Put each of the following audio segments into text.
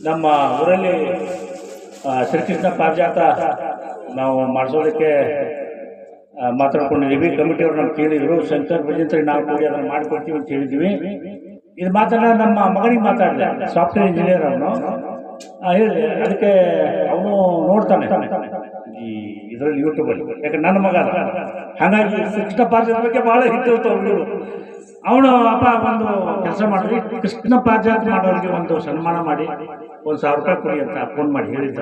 ನಮ್ಮ ಊರಲ್ಲಿ ಶ್ರೀಕೃಷ್ಣ ಪಾರಿಜಾತ ನಾವು ಮಾಡಿಸೋದಕ್ಕೆ ಮಾತಾಡ್ಕೊಂಡಿದ್ದೀವಿ. ಕಮಿಟಿಯವರು ನಮ್ಗೆ ಕೇಳಿದರು, ಶಂಕರ್ ಭಜಂತ್ರಿ ನಾವು ಕೂಡಿ ಅದನ್ನು ಮಾಡಿಕೊಡ್ತೀವಿ ಅಂತ ಹೇಳಿದ್ದೀವಿ. ಇದು ಮಾತನ್ನ ನಮ್ಮ ಮಗನಿಗೆ ಮಾತಾಡಿದೆ, ಸಾಫ್ಟ್ವೇರ್ ಇಂಜಿನಿಯರ್ ಅವನು ಹೇಳಿದೆ. ಅದಕ್ಕೆ ಅವನು ನೋಡ್ತಾನೆ ಈ ಇದರಲ್ಲಿ ಯೂಟ್ಯೂಬಲ್ಲಿ, ಯಾಕಂದ್ರೆ ನನ್ನ ಮಗ ಹಾಗಾಗಿ ಕೃಷ್ಣ ಪಾರಿಜಾತ ಬಗ್ಗೆ ಭಾಳ ಹಿಟ್ಟಿರ್ತಾವ ಅವರು. ಅವನು ಅಪ್ಪ ಒಂದು ಕೆಲಸ ಮಾಡಿದ್ರಿ, ಕೃಷ್ಣ ಪಾರಿಜಾತ ಮಾಡೋರಿಗೆ ಒಂದು ಸನ್ಮಾನ ಮಾಡಿ $1,000 ಕೊಡಿ ಅಂತ ಫೋನ್ ಮಾಡಿ ಹೇಳಿದ್ದ.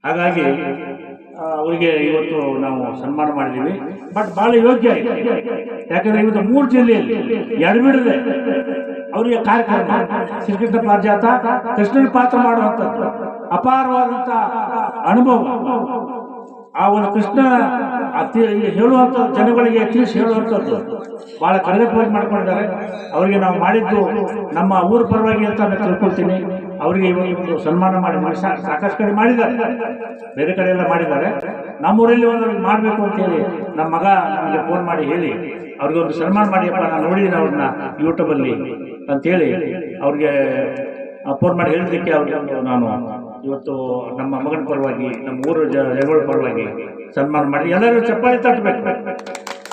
ಹಾಗಾಗಿ ಅವರಿಗೆ ಇವತ್ತು ನಾವು ಸನ್ಮಾನ ಮಾಡಿದ್ದೀವಿ. ಬಟ್ ಭಾಳ ಯೋಗ್ಯ ಇದೆ, ಯಾಕಂದರೆ ಇವತ್ತು 3 ಜಿಲ್ಲೆಯಲ್ಲಿ ಎಡಬಿಡದೆ ಅವರಿಗೆ ಕಾರ್ಯಕ್ರಮ ಶ್ರೀಕೃಷ್ಣ ಪಾರಿಜಾತ ಕೃಷ್ಣನ ಪಾತ್ರ ಮಾಡುವಂಥದ್ದು ಅಪಾರವಾದಂಥ ಅನುಭವ. ಆ ಒಂದು ಕೃಷ್ಣ ಹೇಳುವಂಥದ್ದು ಜನಗಳಿಗೆ ತಿಳಿಸಿ ಹೇಳುವಂಥದ್ದು ಭಾಳ ಕರೆಕ್ಟಾಗಿ ಮಾಡ್ಕೊಂಡಿದ್ದಾರೆ. ಅವರಿಗೆ ನಾವು ಮಾಡಿದ್ದು ನಮ್ಮ ಊರ ಪರವಾಗಿ ಅಂತ ನಾನು ತಿಳ್ಕೊಳ್ತೀನಿ. ಅವರಿಗೆ ಇವತ್ತು ಸನ್ಮಾನ ಮಾಡಿ ಸಾಕಷ್ಟು ಕಡೆ ಮಾಡಿದ್ದಾರೆ, ಬೇರೆ ಕಡೆ ಎಲ್ಲ ಮಾಡಿದ್ದಾರೆ. ನಮ್ಮೂರಲ್ಲಿ ಒಂದವ್ರಿಗೆ ಮಾಡಬೇಕು ಅಂತೇಳಿ ನಮ್ಮ ಮಗ ನಮಗೆ ಫೋನ್ ಮಾಡಿ ಹೇಳಿ ಅವ್ರಿಗೆ ಒಂದು ಸನ್ಮಾನ ಮಾಡಿಯಪ್ಪ, ನಾನು ನೋಡಿದ್ದೀನಿ ಅವ್ರನ್ನ ಯೂಟ್ಯೂಬಲ್ಲಿ ಅಂತೇಳಿ ಅವ್ರಿಗೆ ಫೋನ್ ಮಾಡಿ ಹೇಳಿದ್ದಕ್ಕೆ ಅವ್ರಿಗೆ ನಾನು ಇವತ್ತು ನಮ್ಮ ಮಗನ ಪರವಾಗಿ ನಮ್ಮ ಊರ ಜನಗಳ ಪರವಾಗಿ ಸನ್ಮಾನ ಮಾಡಿ ಎಲ್ಲರೂ ಚಪ್ಪಾಳಿ ತಟ್ಟಬೇಕು.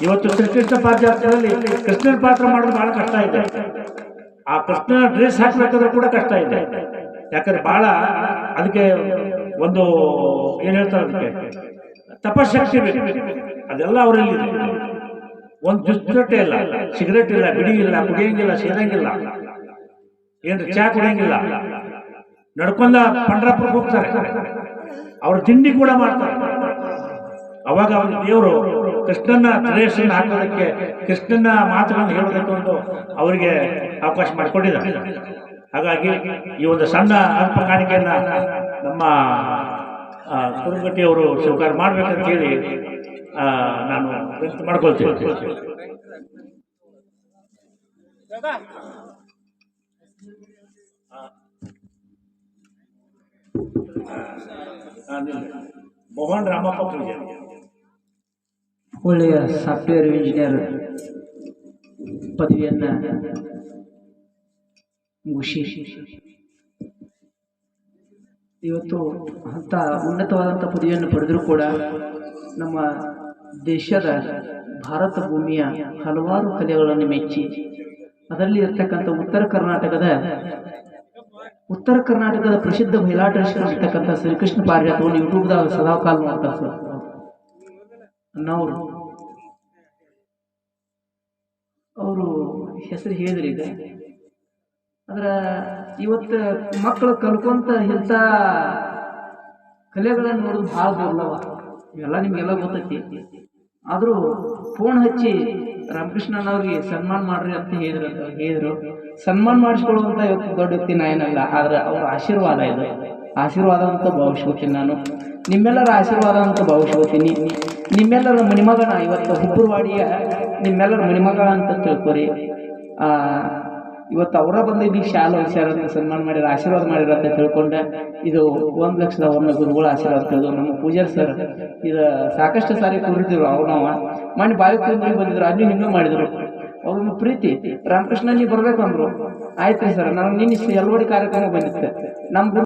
ಇವತ್ತು ಶ್ರೀಕೃಷ್ಣ ಪಾರಿಜಾತದಲ್ಲಿ ಕೃಷ್ಣನ ಪಾತ್ರ ಮಾಡೋದು ಭಾಳ ಕಷ್ಟ ಇದೆ. ಆ ಕೃಷ್ಣನ ಡ್ರೆಸ್ ಹಾಕ್ಬೇಕಾದ್ರೂ ಕೂಡ ಕಷ್ಟ ಇದೆ, ಯಾಕಂದ್ರೆ ಭಾಳ ಅದಕ್ಕೆ ಒಂದು ಏನು ಹೇಳ್ತಾರೆ, ಅದಕ್ಕೆ ತಪಶಕ್ತಿ ಬೇಕು. ಅದೆಲ್ಲ ಅವರಲ್ಲಿ ಇದೆ. ಒಂದು ದುಶ್ಚಟೆ ಇಲ್ಲ, ಸಿಗರೇಟ್ ಇಲ್ಲ, ಬಿಡಿ ಇಲ್ಲ, ಕುಡಿಯಂಗಿಲ್ಲ, ಸೇದಂಗಿಲ್ಲ, ಏನು ಚಹಾ ಕುಡಿಯಂಗಿಲ್ಲ. ನಡ್ಕೊಂಡ ಪಂಡ್ರಾಪುರಕ್ಕೆ ಹೋಗ್ತಾರೆ, ಅವ್ರ ತಿಂಡಿ ಕೂಡ ಮಾಡ್ತಾರೆ. ಅವಾಗ ಅವ್ರ ದೇವರು ಕೃಷ್ಣನ ಡ್ರೆಸ್ಸನ್ನು ಹಾಕೋದಕ್ಕೆ, ಕೃಷ್ಣನ ಮಾತುಗಳನ್ನು ಹೇಳೋದಕ್ಕೆ ಒಂದು ಅವರಿಗೆ ಅವಕಾಶ ಮಾಡಿಕೊಂಡಿದ್ದಾರೆ. ಹಾಗಾಗಿ ಈ ಒಂದು ಸಣ್ಣ ಅಲ್ಪ ಕಾಣಿಕೆಯನ್ನು ನಮ್ಮ ಕುರುಗಟ್ಟಿಯವರು ಸ್ವೀಕಾರ ಮಾಡಬೇಕಂತ ಹೇಳಿ ನಾನು ವ್ಯಕ್ತ ಮಾಡ್ಕೊಳ್ತೀನಿ. ಮೋಹನ್ ರಾಮಪ್ಪ ಪೂಜೆ ಒಳ್ಳೆಯ ಸಾಫ್ಟ್ವೇರ್ ಇಂಜಿನಿಯರ್ ಪದವಿಯನ್ನು ಮುಗಿಸಿ ಇವತ್ತು ಅಂಥ ಉನ್ನತವಾದಂಥ ಪದವಿಯನ್ನು ಪಡೆದರೂ ಕೂಡ ನಮ್ಮ ದೇಶದ ಭಾರತ ಭೂಮಿಯ ಹಲವಾರು ಕಲೆಗಳನ್ನು ಮೆಚ್ಚಿ ಅದರಲ್ಲಿ ಇರ್ತಕ್ಕಂಥ ಉತ್ತರ ಕರ್ನಾಟಕದ ಪ್ರಸಿದ್ಧ ಬಯಲಾಟೇಶ್ವರ ಇರ್ತಕ್ಕಂಥ ಶ್ರೀಕೃಷ್ಣ ಪಾರಿಜಾತವನ್ನು ಯೂಟ್ಯೂಬ್ದಾಗ ಸದಾ ಕಾಲ ಮಾಡ್ತಾರೆ ಸರ್. ಅವರು ಹೆಸರು ಹೇಳಿದ್ರಿ ಇದೆ. ಆದ್ರೆ ಇವತ್ತು ಮಕ್ಕಳು ಕಲ್ಕೊಂತ ಇಂಥ ಕಲೆಗಳನ್ನು ನೋಡೋದು ಭಾಳ ದುರ್ಲಭ. ಇವೆಲ್ಲ ನಿಮ್ಗೆಲ್ಲ ಗೊತ್ತೈತಿ. ಆದರೂ ಫೋನ್ ಹಚ್ಚಿ ರಾಮಕೃಷ್ಣನವ್ರಿಗೆ ಸನ್ಮಾನ ಮಾಡ್ರಿ ಅಂತ ಹೇಳಿದ್ರು. ಸನ್ಮಾನ ಮಾಡಿಸ್ಕೊಳ್ಳುವಂಥ ಇವತ್ತು ದೊಡ್ಡ ವ್ಯಕ್ತಿ ನಾಯನಲ್ಲ, ಆದ್ರೆ ಅವರ ಆಶೀರ್ವಾದ ಇದು. ಆಶೀರ್ವಾದ ಅಂತ ಭಾವಿಸ್ಕೋತೀನಿ ನಾನು, ನಿಮ್ಮೆಲ್ಲರ ಆಶೀರ್ವಾದ ಅಂತ ಭಾವಿಸ್ಕೋತೀನಿ. ನಿಮ್ಮೆಲ್ಲರ ಮಣಿಮಗನ ಇವತ್ತು ಹುಬ್ಬುರವಾಡಿಯ ನಿಮ್ಮೆಲ್ಲರ ಮಣಿಮಗ ಅಂತ ತಿಳ್ಕೊರಿ. ಇವತ್ತು ಅವರ ಬಂದು ಇಲ್ಲಿ ಶಾಲೆ ಹೊಲಿಸ್ಯಾರಂತ ಸನ್ಮಾನ ಮಾಡಿರ, ಆಶೀರ್ವಾದ ಮಾಡಿರ ಅಂತ ತಿಳ್ಕೊಂಡೆ. ಇದು 1,00,000 ಗುರುಗಳ ಆಶೀರ್ವಾದ ತಿಳಿದು ನಮ್ಮ ಪೂಜಾರಿ ಸರ್ ಇದು ಸಾಕಷ್ಟು ಸಾರಿ ಕೂರಿದ್ರು. ನಾವು ಮಣ್ಣು ಬಾವಿ ಬಂದಿದ್ರು, ಅಲ್ಲಿ ಇನ್ನೂ ಮಾಡಿದ್ರು. ಅವ್ರನ್ನ ಪ್ರೀತಿ ರಾಮಕೃಷ್ಣ ನೀವು ಬರ್ಬೇಕು ಅಂದ್ರು. ಆಯ್ತು ಸರ್, ನಾನು ನಿನ್ನ ಎಲ್ವಡಿ ಕಾರ್ಯಕ್ರಮ ಬಂದಿತ್ತೆ. ನಮ್ಮ